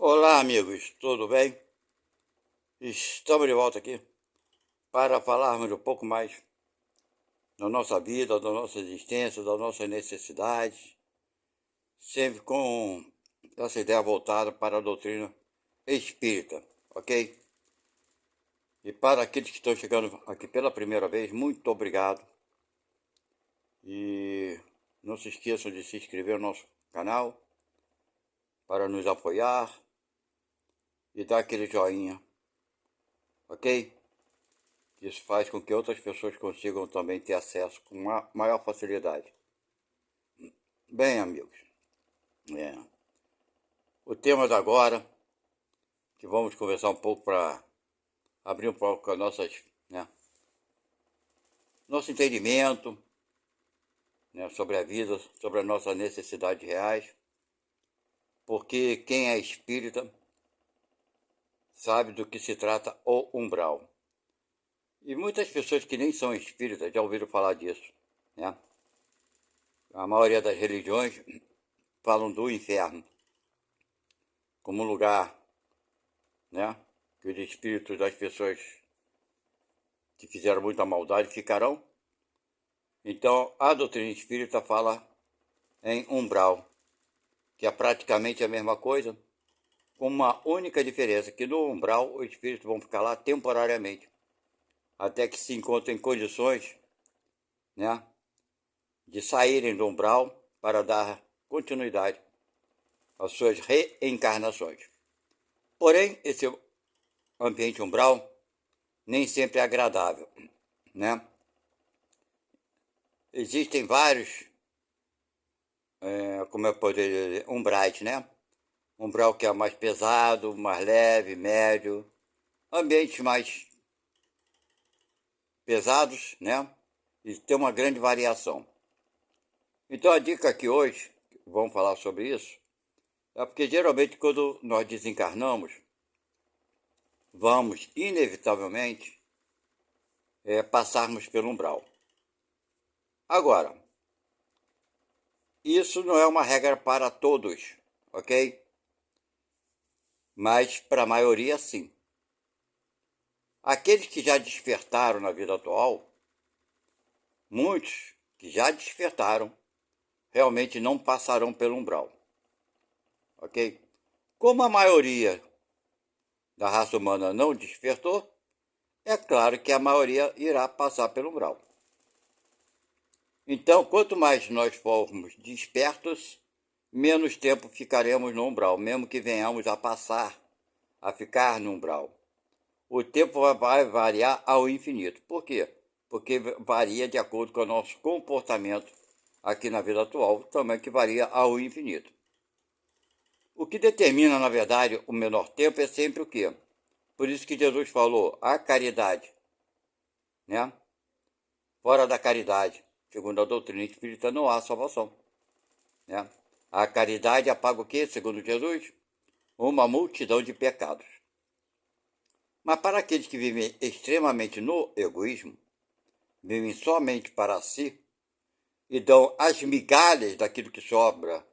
Olá, amigos, tudo bem? Estamos de volta aqui para falarmos um pouco mais da nossa vida, da nossa existência, das nossas necessidades, sempre com essa ideia voltada para a doutrina espírita, ok? E para aqueles que estão chegando aqui pela primeira vez, muito obrigado. E não se esqueçam de se inscrever no nosso canal para nos apoiar e dar aquele joinha, ok? Isso faz com que outras pessoas consigam também ter acesso com maior facilidade. Bem, amigos, o tema da agora, que vamos conversar um pouco para abrir um pouco as nossas, nosso entendimento, sobre a vida, sobre as nossas necessidades reais, porque quem é espírita sabe do que se trata o umbral. E muitas pessoas que nem são espíritas já ouviram falar disso, né? A maioria das religiões falam do inferno como um lugar, que os espíritos das pessoas que fizeram muita maldade ficarão. Então, a doutrina espírita fala em umbral, que é praticamente a mesma coisa, com uma única diferença, que no umbral os espíritos vão ficar lá temporariamente, até que se encontrem condições, de saírem do umbral para dar continuidade às suas reencarnações. Porém, esse ambiente umbral nem sempre é agradável, Existem vários, como eu poderia dizer, umbrais, Umbral que é mais pesado, mais leve, médio. Ambientes mais pesados, E tem uma grande variação. Então a dica aqui hoje, vamos falar sobre isso, é porque geralmente quando nós desencarnamos, vamos inevitavelmente passarmos pelo umbral. Agora, isso não é uma regra para todos, ok? Mas para a maioria sim. Aqueles que já despertaram na vida atual, muitos que já despertaram, realmente não passarão pelo umbral, ok? Como a maioria da raça humana não despertou, é claro que a maioria irá passar pelo umbral. Então, quanto mais nós formos despertos, menos tempo ficaremos no umbral, mesmo que venhamos a passar, a ficar no umbral. O tempo vai variar ao infinito. Por quê? Porque varia de acordo com o nosso comportamento aqui na vida atual, também que varia ao infinito. O que determina, na verdade, o menor tempo é sempre o quê? Por isso que Jesus falou, a caridade, Fora da caridade, segundo a doutrina espírita, não há salvação, A caridade apaga o quê, segundo Jesus? Uma multidão de pecados. Mas para aqueles que vivem extremamente no egoísmo, vivem somente para si e dão as migalhas daquilo que sobra,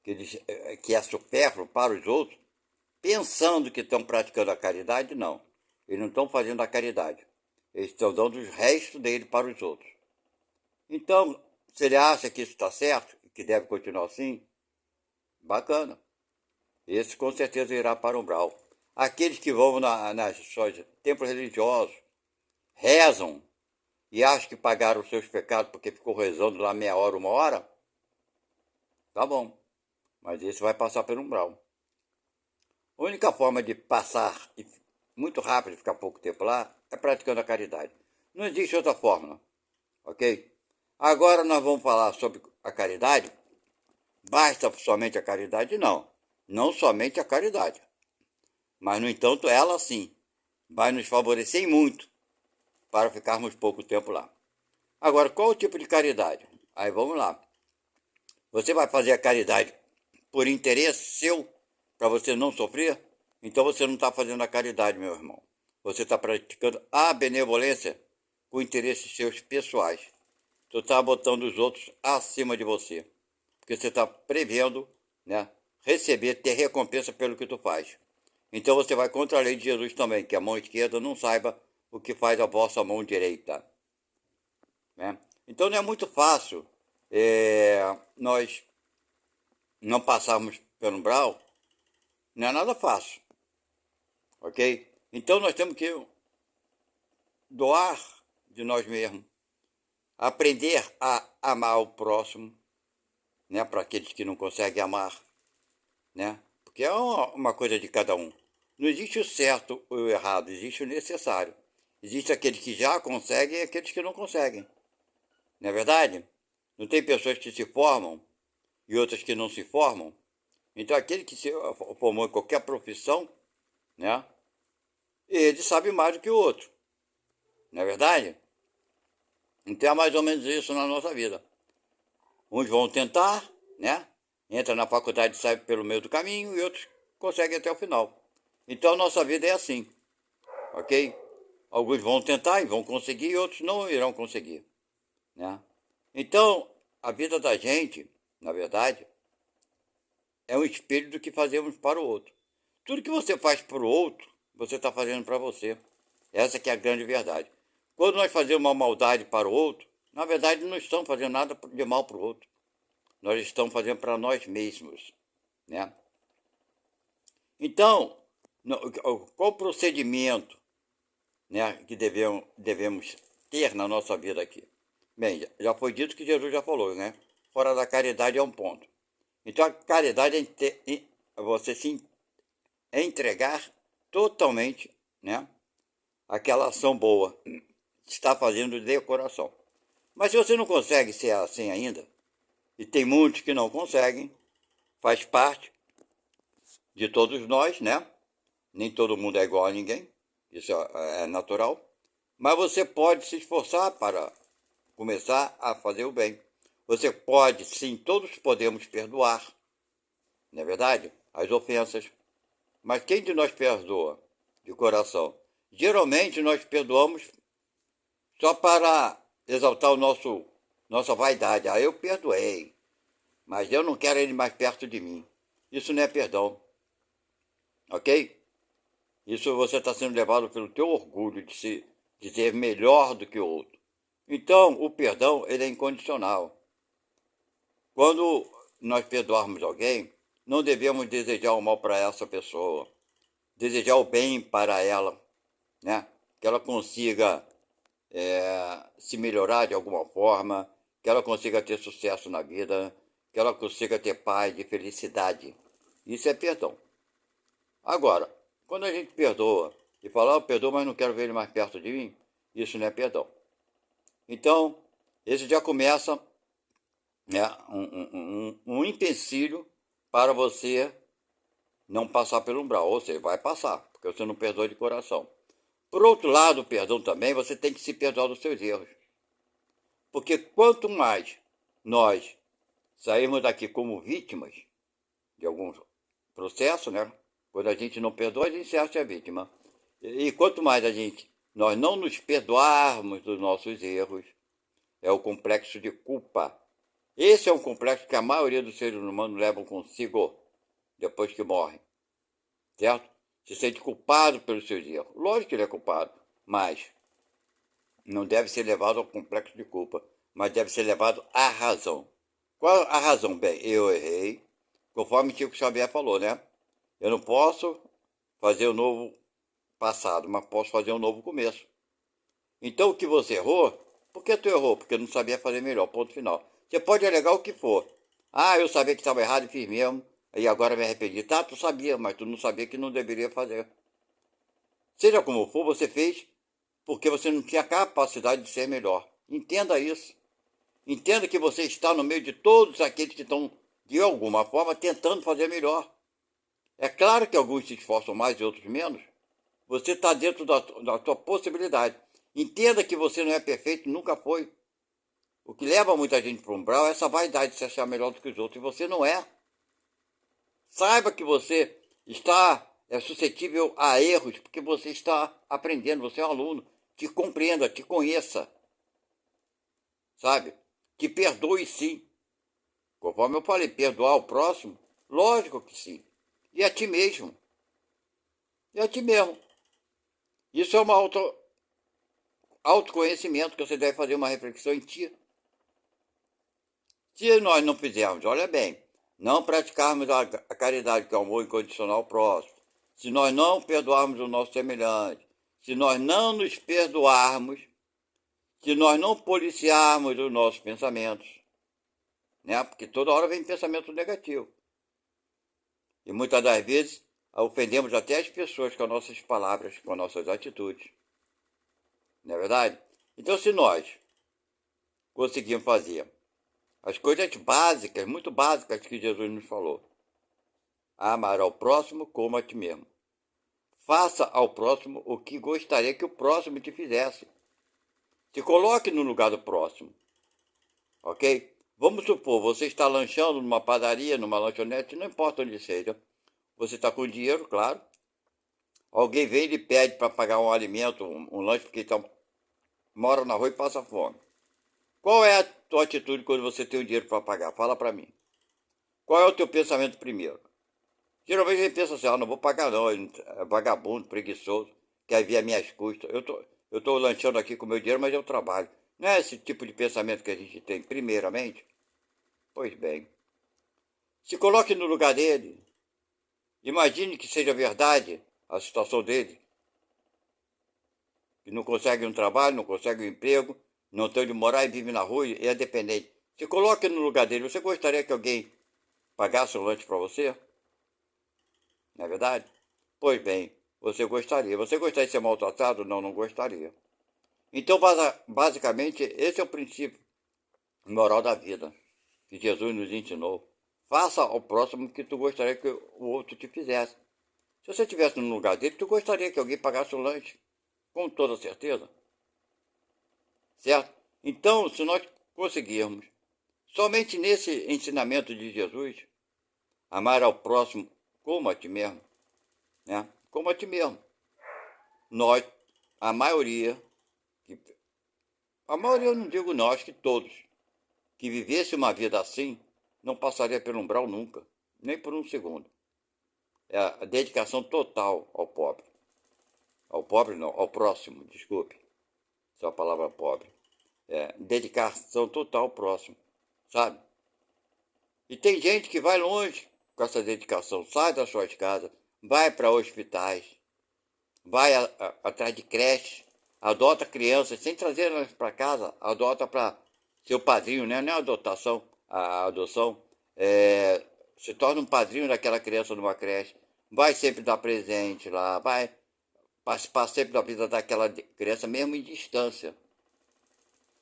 que é supérfluo para os outros, pensando que estão praticando a caridade, não. Eles não estão fazendo a caridade. Eles estão dando os restos dele para os outros. Então, se ele acha que isso está certo, que deve continuar assim, bacana. Esse com certeza irá para o umbral. Aqueles que vão nas suas templos religiosos, rezam e acham que pagaram os seus pecados porque ficou rezando lá meia hora, uma hora, tá bom. Mas esse vai passar pelo umbral. A única forma de passar muito rápido, ficar pouco tempo lá, é praticando a caridade. Não existe outra fórmula, ok? Agora nós vamos falar sobre a caridade. Basta somente a caridade? Não. Não somente a caridade. Mas, no entanto, ela sim vai nos favorecer muito para ficarmos pouco tempo lá. Agora, qual o tipo de caridade? Aí vamos lá. Você vai fazer a caridade por interesse seu, para você não sofrer? Então você não está fazendo a caridade, meu irmão. Você está praticando a benevolência com interesses seus pessoais. Você está botando os outros acima de você. Porque você está prevendo, receber, ter recompensa pelo que tu faz. Então você vai contra a lei de Jesus também, que a mão esquerda não saiba o que faz a vossa mão direita. Né? Então não é muito fácil nós não passarmos pelo umbral, não é nada fácil, ok? Então nós temos que doar de nós mesmos, aprender a amar o próximo, né? Para aqueles que não conseguem amar, né? Porque é uma coisa de cada um. Não existe o certo ou o errado, existe o necessário. Existe aqueles que já conseguem e aqueles que não conseguem. Não é verdade? Não tem pessoas que se formam e outras que não se formam? Então aquele que se formou em qualquer profissão, né? Ele sabe mais do que o outro. Não é verdade? Então é mais ou menos isso na nossa vida. Uns vão tentar, né? Entra na faculdade e sai pelo meio do caminho e outros conseguem até o final. Então a nossa vida é assim, ok? Alguns vão tentar e vão conseguir e outros não irão conseguir, né? Então a vida da gente, na verdade, é um espelho do que fazemos para o outro. Tudo que você faz para o outro, você está fazendo para você. Essa que é a grande verdade. Quando nós fazemos uma maldade para o outro, na verdade não estamos fazendo nada de mal para o outro. Nós estamos fazendo para nós mesmos, né? Então, qual o procedimento, né, que devemos ter na nossa vida aqui? Bem, já foi dito que Jesus já falou, né? Fora da caridade é um ponto. Então, a caridade é você se entregar totalmente, né, aquela ação boa que está fazendo de coração. Mas se você não consegue ser assim ainda, e tem muitos que não conseguem, faz parte de todos nós, né? Nem todo mundo é igual a ninguém, isso é natural. Mas você pode se esforçar para começar a fazer o bem. Você pode, sim, todos podemos perdoar, não é verdade? As ofensas. Mas quem de nós perdoa de coração? Geralmente nós perdoamos só para exaltar nossa vaidade. Ah, eu perdoei, mas eu não quero ele mais perto de mim. Isso não é perdão, ok? Isso você está sendo levado pelo teu orgulho de ser melhor do que o outro. Então, o perdão, ele é incondicional. Quando nós perdoarmos alguém, não devemos desejar o mal para essa pessoa. Desejar o bem para ela, né? Que ela consiga se melhorar de alguma forma, que ela consiga ter sucesso na vida, que ela consiga ter paz e felicidade. Isso é perdão. Agora, quando a gente perdoa e fala, eu perdoo, mas não quero ver ele mais perto de mim, isso não é perdão. Então, esse já começa, né, um empecilho para você não passar pelo umbral, ou seja, vai passar, porque você não perdoa de coração. Por outro lado, o perdão também, você tem que se perdoar dos seus erros. Porque quanto mais nós sairmos daqui como vítimas de algum processo, né? Quando a gente não perdoa, a gente se acha vítima. E quanto mais nós não nos perdoarmos dos nossos erros, é o complexo de culpa. Esse é um complexo que a maioria dos seres humanos levam consigo depois que morrem, certo? Se sente culpado pelos seus erros. Lógico que ele é culpado, mas não deve ser levado ao complexo de culpa, mas deve ser levado à razão. Qual a razão? Bem, eu errei, conforme Chico Xavier falou, né? Eu não posso fazer o novo passado, mas posso fazer um novo começo. Então o que você errou, por que tu errou? Porque eu não sabia fazer melhor, ponto final. Você pode alegar o que for. Ah, eu sabia que estava errado e fiz mesmo, e agora me arrependi. Tá, tu sabia, mas tu não sabia que não deveria fazer. Seja como for, você fez porque você não tinha capacidade de ser melhor. Entenda isso. Entenda que você está no meio de todos aqueles que estão, de alguma forma, tentando fazer melhor. É claro que alguns se esforçam mais e outros menos. Você está dentro da sua possibilidade. Entenda que você não é perfeito, nunca foi. O que leva muita gente para o umbral é essa vaidade de se achar melhor do que os outros. E você não é. Saiba que você está suscetível a erros, porque você está aprendendo, você é um aluno. Te compreenda, te conheça. Sabe? Te perdoe sim. Conforme eu falei, perdoar o próximo Lógico que sim. E a ti mesmo. E a ti mesmo. Isso é um autoconhecimento que você deve fazer uma reflexão em ti. Se nós não fizermos, olha bem, não praticarmos a caridade, que é o amor incondicional ao próximo, se nós não perdoarmos o nosso semelhante, se nós não nos perdoarmos, se nós não policiarmos os nossos pensamentos, né? Porque toda hora vem pensamento negativo. E muitas das vezes ofendemos até as pessoas com as nossas palavras, com as nossas atitudes. Não é verdade? Então, se nós conseguirmos fazer as coisas básicas, muito básicas que Jesus nos falou, amar ao próximo como a ti mesmo. Faça ao próximo o que gostaria que o próximo te fizesse. Se coloque no lugar do próximo, ok? Vamos supor, você está lanchando numa padaria, numa lanchonete, não importa onde seja. Você está com dinheiro, claro. Alguém vem e lhe pede para pagar um alimento, um lanche, porque mora na rua e passa fome. Qual é a tua atitude quando você tem o dinheiro para pagar? Fala para mim. Qual é o teu pensamento primeiro? Geralmente ele pensa assim, não vou pagar não, ele é vagabundo, preguiçoso, quer vir a minhas custas. Eu tô lanchando aqui com o meu dinheiro, mas eu trabalho. Não é esse tipo de pensamento que a gente tem, primeiramente? Pois bem, se coloque no lugar dele. Imagine que seja verdade a situação dele, que não consegue um trabalho, não consegue um emprego, não tem onde morar e vive na rua e é dependente. Se coloque no lugar dele. Você gostaria que alguém pagasse o lanche para você? Não é verdade? Pois bem, você gostaria. Você gostaria de ser maltratado? Não, não gostaria. Então, basicamente, esse é o princípio moral da vida que Jesus nos ensinou. Faça ao próximo o que tu gostaria que o outro te fizesse. Se você estivesse no lugar dele, tu gostaria que alguém pagasse o lanche, com toda certeza. Certo? Então, se nós conseguirmos, somente nesse ensinamento de Jesus, amar ao próximo como a ti mesmo, né? Como a ti mesmo. Nós, a maioria eu não digo não, acho que todos, que vivesse uma vida assim, não passaria pelo umbral nunca, nem por um segundo. É a dedicação total ao pobre. Ao pobre não, ao próximo, desculpe. Essa é a palavra pobre. É, dedicação total ao próximo, sabe? E tem gente que vai longe com essa dedicação, sai das suas casas, vai para hospitais, vai atrás de creche, adota crianças, sem trazer elas para casa, adota para seu padrinho, né? Não é a adotação, a adoção, se torna um padrinho daquela criança numa creche, vai sempre dar presente lá, vai participar sempre da vida daquela criança, mesmo em distância,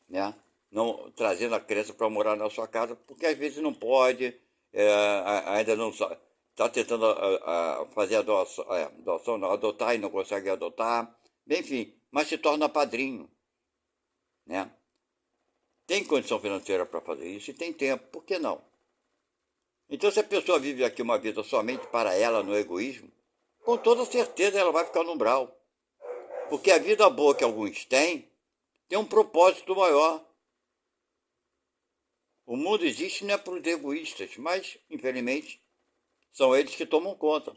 né? Não trazendo a criança para morar na sua casa, porque às vezes não pode, ainda não está tentando fazer adoção, não, adotar e não consegue adotar, enfim, mas se torna padrinho, né? Tem condição financeira para fazer isso e tem tempo, por que não? Então, se a pessoa vive aqui uma vida somente para ela, no egoísmo, com toda certeza ela vai ficar no umbral. Porque a vida boa que alguns têm tem um propósito maior. O mundo existe não é para os egoístas, mas, infelizmente, são eles que tomam conta.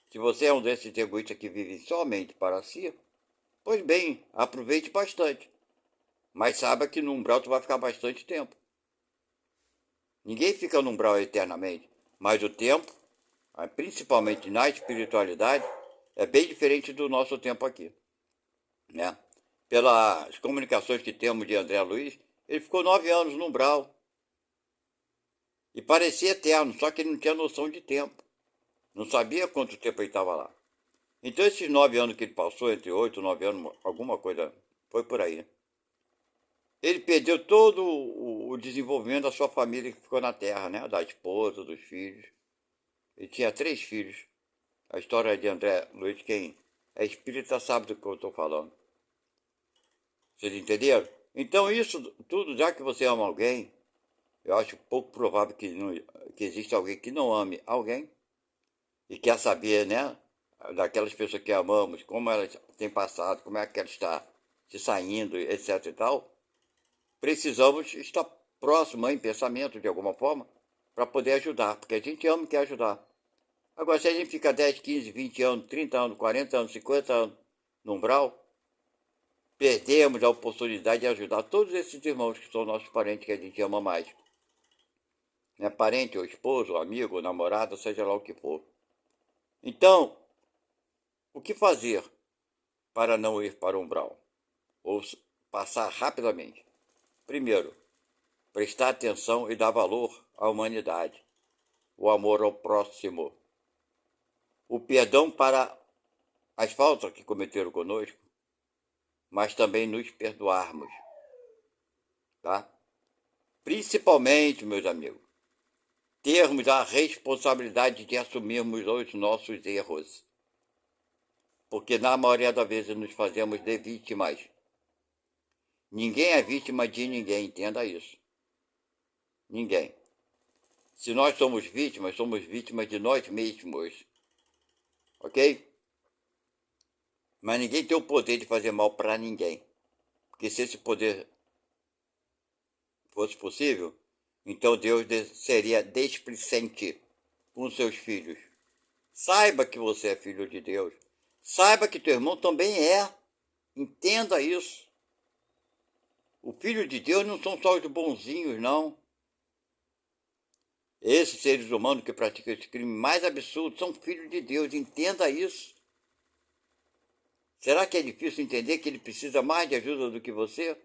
Se você é um desses egoístas que vive somente para si, pois bem, aproveite bastante. Mas saiba que no umbral tu vai ficar bastante tempo. Ninguém fica no umbral eternamente, mas o tempo, principalmente na espiritualidade, é bem diferente do nosso tempo aqui, né? Pelas comunicações que temos de André Luiz, ele ficou 9 anos no umbral. E parecia eterno, só que ele não tinha noção de tempo. Não sabia quanto tempo ele estava lá. Então, esses 9 anos que ele passou, entre 8 e 9 anos, alguma coisa, foi por aí, né? Ele perdeu todo o desenvolvimento da sua família que ficou na Terra, né? Da esposa, dos filhos. Ele tinha 3 filhos. A história de André Luiz, quem é espírita sabe do que eu estou falando. Vocês entenderam? Então, isso tudo, já que você ama alguém, eu acho pouco provável que exista alguém que não ame alguém e quer saber, né, daquelas pessoas que amamos, como elas têm passado, como é que ela está se saindo, etc e tal. Precisamos estar próximo em pensamento, de alguma forma, para poder ajudar, porque a gente ama e quer ajudar. Agora, se a gente fica 10, 15, 20 anos, 30 anos, 40 anos, 50 anos no umbral, perdemos a oportunidade de ajudar todos esses irmãos que são nossos parentes, que a gente ama mais. Né? Parente, ou esposo, ou amigo, ou namorado, seja lá o que for. Então, o que fazer para não ir para o umbral? Ou passar rapidamente? Primeiro, prestar atenção e dar valor à humanidade, o amor ao próximo, o perdão para as faltas que cometeram conosco, mas também nos perdoarmos, tá? Principalmente, meus amigos, termos a responsabilidade de assumirmos os nossos erros, porque na maioria das vezes nos fazemos de vítimas. Ninguém é vítima de ninguém, entenda isso. Ninguém. Se nós somos vítimas de nós mesmos, ok? Mas ninguém tem o poder de fazer mal para ninguém, porque se esse poder fosse possível, então Deus seria displicente com seus filhos. Saiba que você é filho de Deus. Saiba que teu irmão também é. Entenda isso. O filho de Deus não são só os bonzinhos, não. Esses seres humanos que praticam esse crime mais absurdo são filhos de Deus. Entenda isso. Será que é difícil entender que ele precisa mais de ajuda do que você?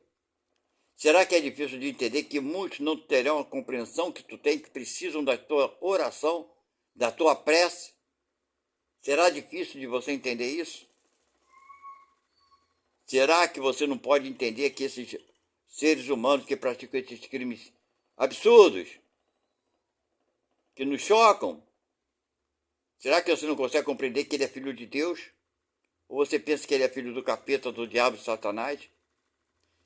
Será que é difícil de entender que muitos não terão a compreensão que tu tem, que precisam da tua oração, da tua prece? Será difícil de você entender isso? Será que você não pode entender que esses seres humanos que praticam esses crimes absurdos, que nos chocam, será que você não consegue compreender que ele é filho de Deus? Ou você pensa que ele é filho do capeta, do diabo, de Satanás?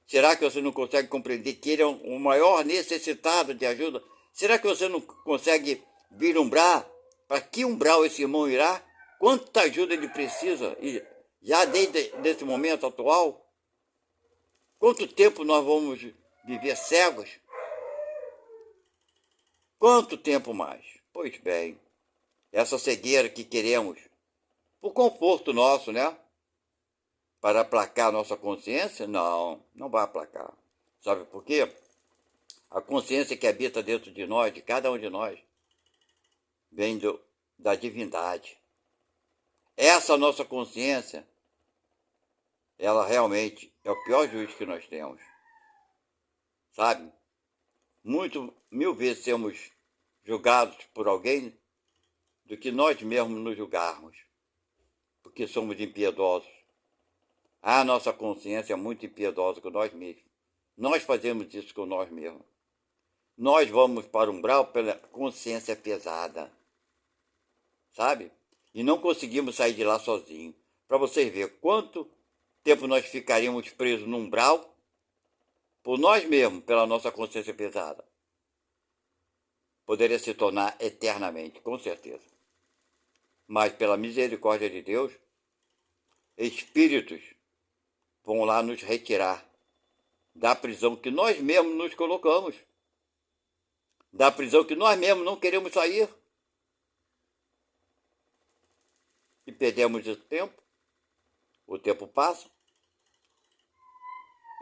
Será que você não consegue compreender que ele é o maior necessitado de ajuda? Será que você não consegue vislumbrar para que umbral esse irmão irá? Quanta ajuda ele precisa? E já desde esse momento atual? Quanto tempo nós vamos viver cegos? Quanto tempo mais? Pois bem, essa cegueira que queremos, por conforto nosso, né? Para aplacar a nossa consciência? Não, não vai aplacar. Sabe por quê? A consciência que habita dentro de nós, de cada um de nós, vem da divindade. Essa nossa consciência, ela realmente é o pior juiz que nós temos. Sabe? Mil vezes sermos julgados por alguém do que nós mesmos nos julgarmos, porque somos impiedosos. A nossa consciência é muito impiedosa com nós mesmos. Nós fazemos isso com nós mesmos. Nós vamos para o umbral pela consciência pesada, sabe? E não conseguimos sair de lá sozinhos. Para vocês verem quanto tempo nós ficaríamos presos no umbral por nós mesmos, pela nossa consciência pesada. Poderia se tornar eternamente, com certeza. Mas pela misericórdia de Deus, espíritos vão lá nos retirar da prisão que nós mesmos nos colocamos, da prisão que nós mesmos não queremos sair. E perdemos o tempo passa,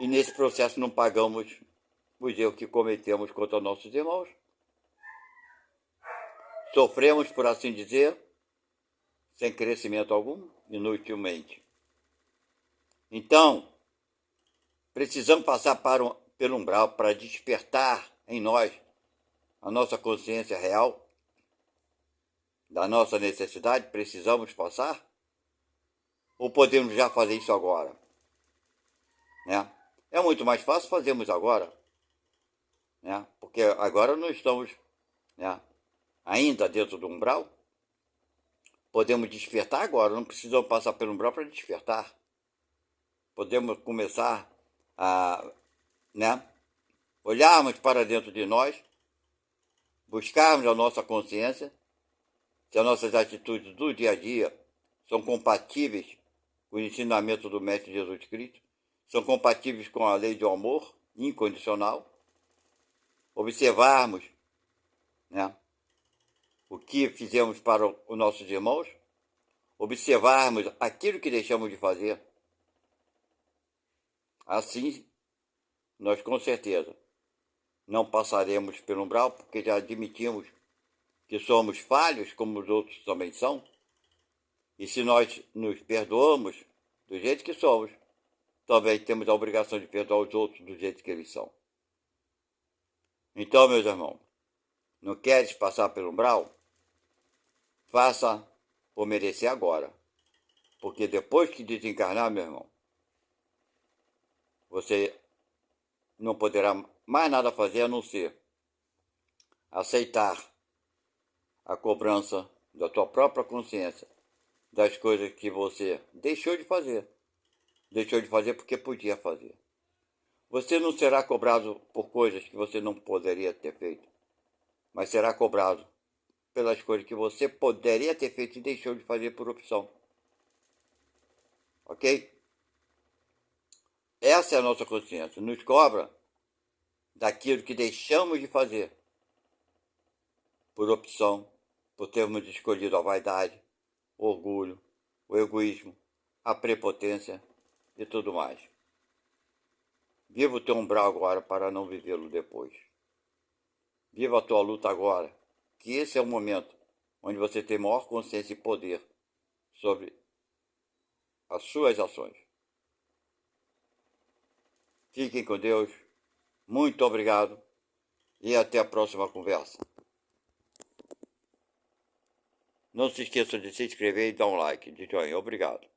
e nesse processo não pagamos os erros que cometemos contra nossos irmãos. Sofremos, por assim dizer, sem crescimento algum, inutilmente. Então, precisamos passar pelo umbral para despertar em nós a nossa consciência real da nossa necessidade. Precisamos passar? Ou podemos já fazer isso agora? Né? É muito mais fácil fazermos agora, né? Porque agora não estamos, né, ainda dentro do umbral. Podemos despertar agora, não precisamos passar pelo umbral para despertar. Podemos começar a, né, olharmos para dentro de nós, buscarmos a nossa consciência, se as nossas atitudes do dia a dia são compatíveis com o ensinamento do Mestre Jesus Cristo, são compatíveis com a lei do amor incondicional, observarmos, né? O que fizemos para os nossos irmãos, observarmos aquilo que deixamos de fazer. Assim, nós com certeza não passaremos pelo umbral, porque já admitimos que somos falhos, como os outros também são. E se nós nos perdoamos do jeito que somos, também temos a obrigação de perdoar os outros do jeito que eles são. Então, meus irmãos, não queres passar pelo umbral? Faça por merecer agora. Porque depois que desencarnar, meu irmão, você não poderá mais nada fazer a não ser aceitar a cobrança da tua própria consciência das coisas que você deixou de fazer. Deixou de fazer porque podia fazer. Você não será cobrado por coisas que você não poderia ter feito, mas será cobrado pelas coisas que você poderia ter feito e deixou de fazer por opção. Ok? Essa é a nossa consciência. Nos cobra daquilo que deixamos de fazer por opção, por termos escolhido a vaidade, o orgulho, o egoísmo, a prepotência e tudo mais. Viva o teu umbral agora para não vivê-lo depois. Viva a tua luta agora, que esse é o momento onde você tem maior consciência e poder sobre as suas ações. Fiquem com Deus. Muito obrigado e até a próxima conversa. Não se esqueça de se inscrever e dar um like, de joinha. Obrigado.